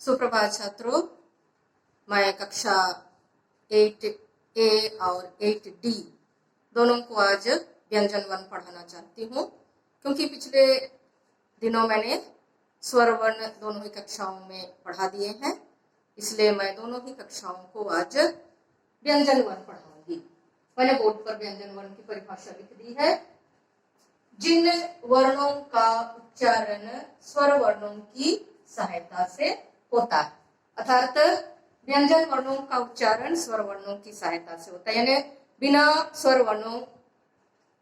सुप्रभात छात्रों, मैं कक्षा 8A और 8D दोनों को आज व्यंजन वर्ण पढ़ाना चाहती हूँ, क्योंकि पिछले दिनों मैंने स्वर वर्ण दोनों ही कक्षाओं में पढ़ा दिए हैं, इसलिए मैं दोनों ही कक्षाओं को आज व्यंजन वर्ण पढ़ाऊंगी। मैंने बोर्ड पर व्यंजन वर्ण की परिभाषा लिख दी है। जिन वर्णों का उच्चारण स्वर वर्णों की सहायता से होता है, अर्थात व्यंजन वर्णों का उच्चारण स्वर वर्णों की सहायता से होता है, यानी बिना स्वर वर्णों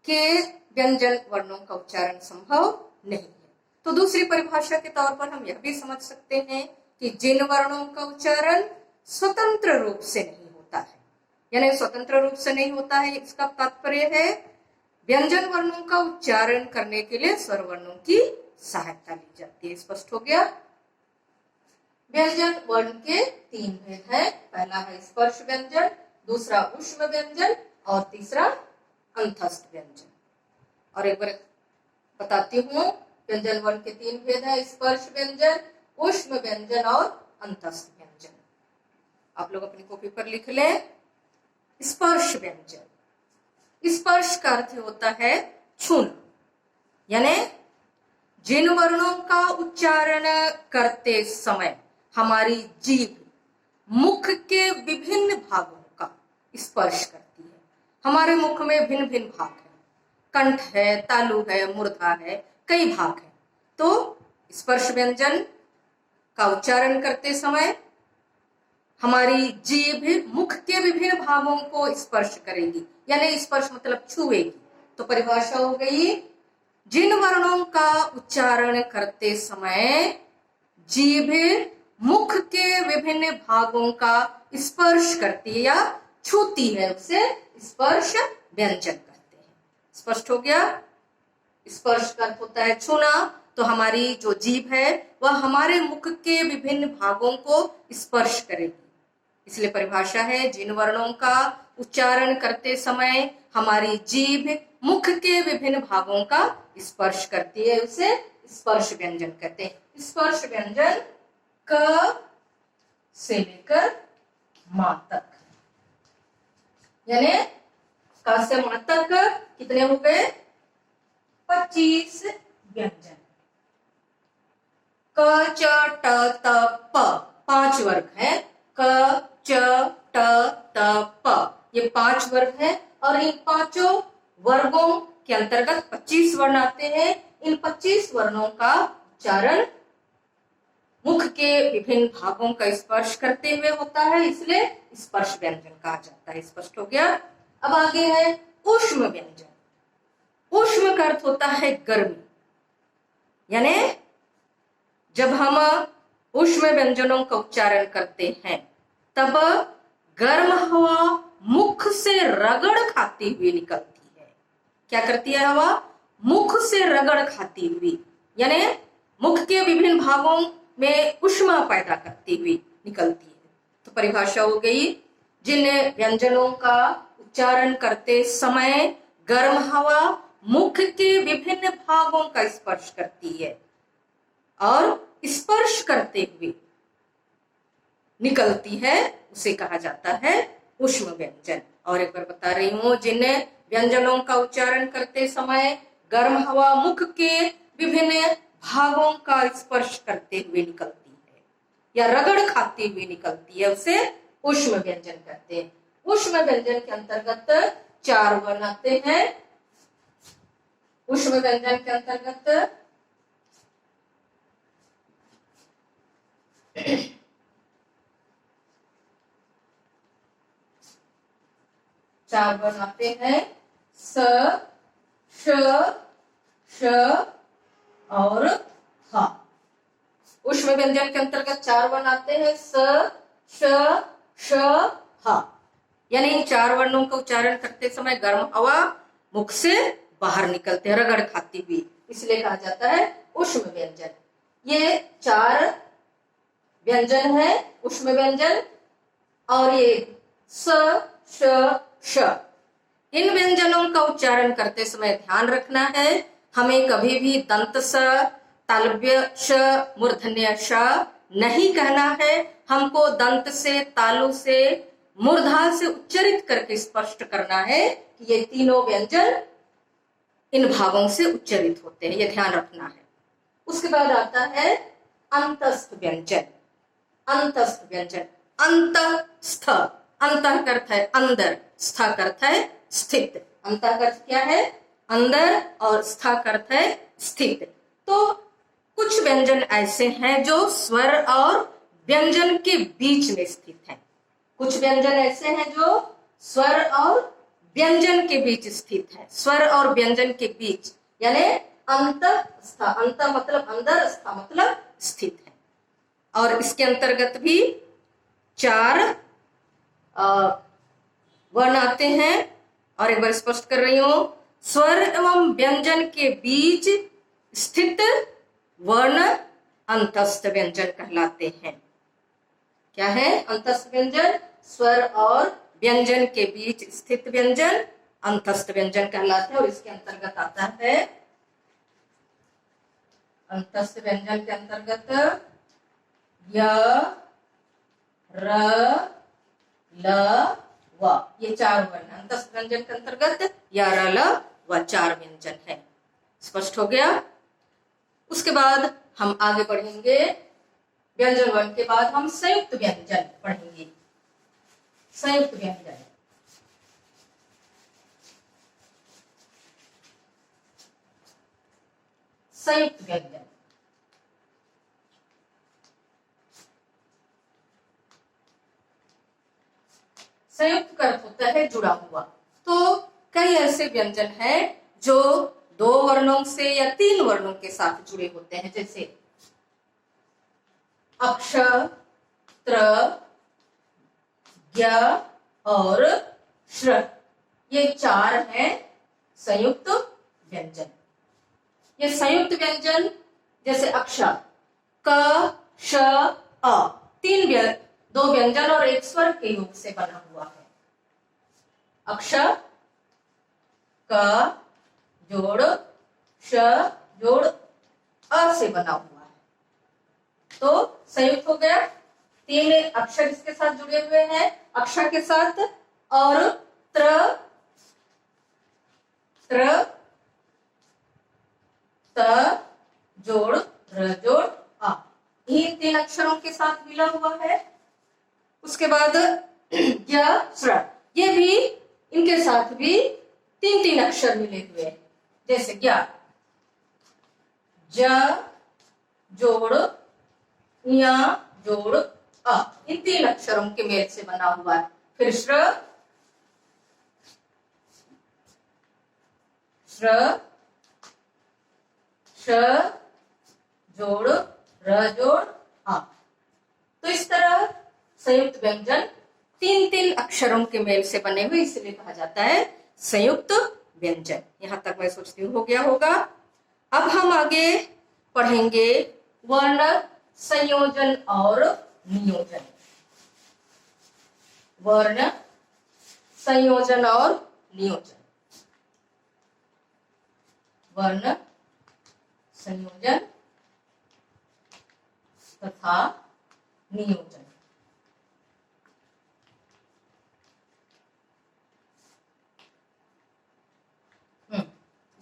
के व्यंजन वर्णों का उच्चारण संभव नहीं है। तो दूसरी परिभाषा के तौर पर हम यह भी समझ सकते हैं कि जिन वर्णों का उच्चारण स्वतंत्र रूप से नहीं होता है, यानी स्वतंत्र रूप से नहीं होता है, इसका तात्पर्य है व्यंजन वर्णों का उच्चारण करने के लिए स्वर वर्णों की सहायता ली जाती है। स्पष्ट हो गया। व्यंजन वर्ण के तीन भेद है। पहला है स्पर्श व्यंजन, दूसरा ऊष्म व्यंजन और तीसरा अंतस्थ व्यंजन। और एक बार बताती हूँ, व्यंजन वर्ण के तीन भेद है: स्पर्श व्यंजन, ऊष्म व्यंजन और अंतस्थ व्यंजन। आप लोग अपनी कॉपी पर लिख लें। स्पर्श व्यंजन, स्पर्श का अर्थ होता है छूना, यानी जिन वर्णों का उच्चारण करते समय हमारी जीभ मुख के विभिन्न भागों का स्पर्श करती है। हमारे मुख में भिन्न भिन्न भाग है, कंठ है, तालु है, मूर्धा है, कई भाग हैं। तो स्पर्श व्यंजन का उच्चारण करते समय हमारी जीभ मुख के विभिन्न भागों को स्पर्श करेगी, यानी स्पर्श मतलब छुएगी। तो परिभाषा हो गई, जिन वर्णों का उच्चारण करते समय जीभ मुख के विभिन्न भागों का स्पर्श करती है या छूती है, उसे स्पर्श व्यंजन कहते हैं। स्पष्ट हो गया। स्पर्श का अर्थ होता है छूना, तो हमारी जो जीभ है वह हमारे मुख के विभिन्न भागों को स्पर्श करेगी। इसलिए परिभाषा है, जिन वर्णों का उच्चारण करते समय हमारी जीभ मुख के विभिन्न भागों का स्पर्श करती है, उसे स्पर्श व्यंजन कहते हैं। स्पर्श व्यंजन क से लेकर मा तक, यानी क से मा तक कितने हो गए? 25 व्यंजन। क च ट त प 5 वर्ग है। क च ट त प ये 5 वर्ग है, और इन पांचों वर्गों के अंतर्गत 25 वर्ण आते हैं। इन 25 वर्णों का उच्चारण मुख के विभिन्न भागों का स्पर्श करते हुए होता है, इसलिए स्पर्श व्यंजन कहा जाता है। स्पष्ट हो गया। अब आगे है ऊष्म व्यंजन। ऊष्म का अर्थ होता है गर्मी, यानी जब हम ऊष्म व्यंजनों का उच्चारण करते हैं तब गर्म हवा मुख से रगड़ खाती हुई निकलती है। क्या करती है हवा? मुख से रगड़ खाती हुई, यानी मुख के विभिन्न भागों में ऊष्मा पैदा करती हुई निकलती है। तो परिभाषा हो गई, जिन व्यंजनों का उच्चारण करते समय गर्म हवा मुख के विभिन्न भागों का स्पर्श करती है और स्पर्श करते हुए निकलती है, उसे कहा जाता है ऊष्म व्यंजन। और एक बार बता रही हूं, जिन व्यंजनों का उच्चारण करते समय गर्म हवा मुख के विभिन्न भागों का स्पर्श करते हुए निकलती है या रगड़ खाती हुई निकलती है, उसे ऊष्म व्यंजन कहते हैं। ऊष्म व्यंजन के अंतर्गत 4 वर्ण आते हैं। ऊष्म व्यंजन के अंतर्गत चार वर्ण आते हैं: स, श, श और ह। ऊष्म व्यंजन के अंतर्गत 4 वर्ण आते हैं: स, श, श, ह। यानी इन 4 वर्णों का उच्चारण करते समय गर्म हवा मुख से बाहर निकलते हैं रगड़ खाती हुई, इसलिए कहा जाता है ऊष्म व्यंजन। ये 4 व्यंजन है ऊष्म व्यंजन, और ये स, श, श। इन व्यंजनों का उच्चारण करते समय ध्यान रखना है, हमें कभी भी दंत स, तालव्य श, मूर्धन्य श नहीं कहना है, हमको दंत से, तालु से, मूर्धाल से उच्चरित करके स्पष्ट करना है कि ये तीनों व्यंजन इन भावों से उच्चरित होते हैं, ये ध्यान रखना है। उसके बाद आता है अंतस्थ व्यंजन। अंतस्थ व्यंजन, अंतस्थ, अंतः का अर्थ है अंदर, स्था का अर्थ है स्थित। अंतः का अर्थ क्या है? अंदर, और स्था का अर्थ है स्थित। तो कुछ व्यंजन ऐसे हैं जो स्वर और व्यंजन के बीच में स्थित हैं। कुछ व्यंजन ऐसे हैं जो स्वर और व्यंजन के बीच स्थित है। स्वर और व्यंजन के बीच, यानी अंतस्थ, अंत मतलब अंदर, स्था मतलब स्थित है। और इसके अंतर्गत भी 4 वर्ण आते हैं। और एक बार स्पष्ट कर रही हूं, स्वर एवं व्यंजन के बीच स्थित वर्ण अंतस्थ व्यंजन कहलाते हैं। क्या है? अंतस्थ व्यंजन, स्वर और व्यंजन के बीच स्थित व्यंजन अंतस्थ व्यंजन कहलाते हैं। और इसके अंतर्गत आता है, अंतस्थ व्यंजन के अंतर्गत य, र, ल, व, ये 4 वर्ण अंतस्थ व्यंजन के अंतर्गत य, र, ल, व 4 व्यंजन है। स्पष्ट हो गया? उसके बाद हम आगे बढ़ेंगे। व्यंजन वर्ण के बाद हम संयुक्त व्यंजन पढ़ेंगे। संयुक्त व्यंजन, संयुक्त व्यंजन, संयुक्त का अर्थ होता है जुड़ा हुआ। तो कई ऐसे व्यंजन हैं जो 2 वर्णों से या 3 वर्णों के साथ जुड़े होते हैं, जैसे अक्ष, त्र, ज्ञ और श्र, ये 4 हैं संयुक्त व्यंजन। ये संयुक्त व्यंजन जैसे अक्षर क, श, अ, 2 व्यंजन और 1 स्वर के योग से बना हुआ है। अक्षर क जोड़ श जोड़ अ से बना हुआ है। तो संयुक्त हो गया। 3 अक्षर इसके साथ जुड़े हुए हैं अक्षर के साथ, और त्र, त्र, त जोड़ र जोड़ आ, ये 3 अक्षरों के साथ मिला हुआ है। उसके बाद य, श्र, ये भी इनके साथ भी 3 अक्षर मिले हुए हैं, जैसे ज्ञ, ज जोड़ य जोड़ अ, इन 3 अक्षरों के मेल से बना हुआ है। फिर श्र, श्र, श जोड़ र जोड़ आ। तो इस तरह संयुक्त व्यंजन 3 अक्षरों के मेल से बने हुए, इसलिए कहा जाता है संयुक्त व्यंजन। यहां तक मैं सोचती हूँ हो गया होगा। अब हम आगे पढ़ेंगे वर्ण संयोजन और नियोजन। वर्ण संयोजन और नियोजन, वर्ण संयोजन तथा नियोजन।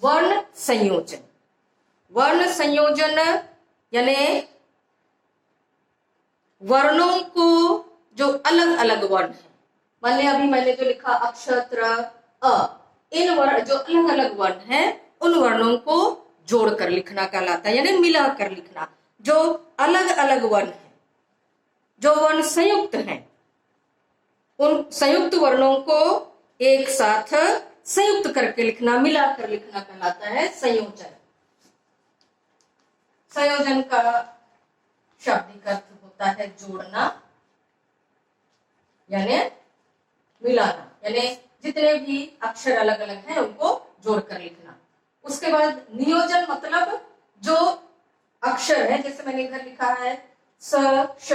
वर्ण संयोजन, वर्ण संयोजन यानी वर्णों को जो अलग अलग वर्ण है, मान लिया अभी मैंने जो लिखा अक्षर अ, इन वर्ण जो अलग अलग वर्ण है उन वर्णों को जोड़कर लिखना कहलाता है, यानी मिलाकर लिखना। जो अलग अलग वर्ण है, जो वर्ण संयुक्त हैं, उन संयुक्त वर्णों को एक साथ संयुक्त करके लिखना, मिलाकर लिखना कहलाता है संयोजन। संयोजन का शाब्दिक अर्थ होता है जोड़ना, यानी मिलाना, यानी जितने भी अक्षर अलग अलग हैं उनको जोड़कर लिखना। उसके बाद नियोजन मतलब जो अक्षर है, जैसे मैंने इधर लिखा है स, श,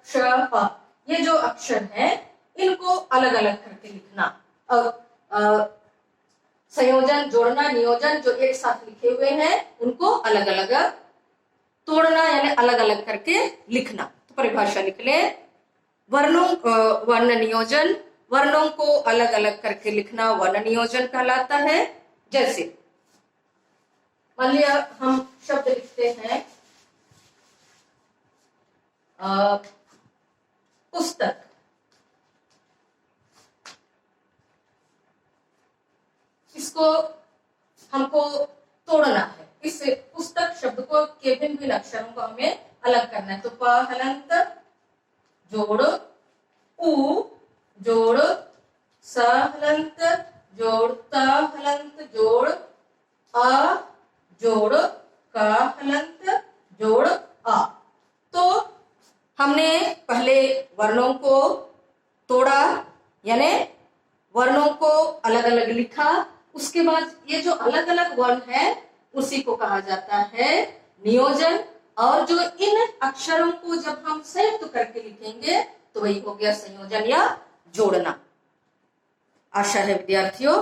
श, प, ये जो अक्षर है इनको अलग अलग करके लिखना। और संयोजन, जोड़ना, नियोजन जो एक साथ लिखे हुए हैं उनको अलग अलग तोड़ना यानी अलग अलग करके लिखना। तो परिभाषा लिख ले, वर्णों वर्ण नियोजन, वर्णों को अलग अलग करके लिखना वर्ण नियोजन कहलाता है। जैसे मान लिया हम शब्द लिखते हैं पुस्तक, इसको हमको तोड़ना है। इस पुस्तक शब्द को के भिन्न भिन्न अक्षरों को हमें अलग करना है। तो प हलंत जोड़ उ जोड़ स हलंत जोड़ त हलंत जोड़ आ जोड़ का हलंत जोड़ आ। तो हमने पहले वर्णों को तोड़ा यानी वर्णों को अलग अलग लिखा, उसके बाद ये जो अलग अलग वर्ण है उसी को कहा जाता है नियोजन। और जो इन अक्षरों को जब हम संयुक्त करके लिखेंगे तो वही हो गया संयोजन या जोड़ना। आशा है विद्यार्थियों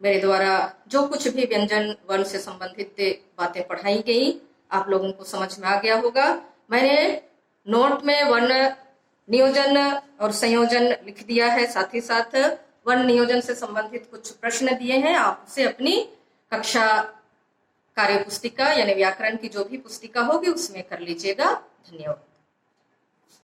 मेरे द्वारा जो कुछ भी व्यंजन वर्ण से संबंधित बातें पढ़ाई गई आप लोगों को समझ में आ गया होगा। मैंने नोट में वर्ण नियोजन और संयोजन लिख दिया है, साथ ही साथ वर्ण नियोजन से संबंधित कुछ प्रश्न दिए हैं। आप उसे अपनी कक्षा कार्य पुस्तिका यानी व्याकरण की जो भी पुस्तिका होगी उसमें कर लीजिएगा। धन्यवाद।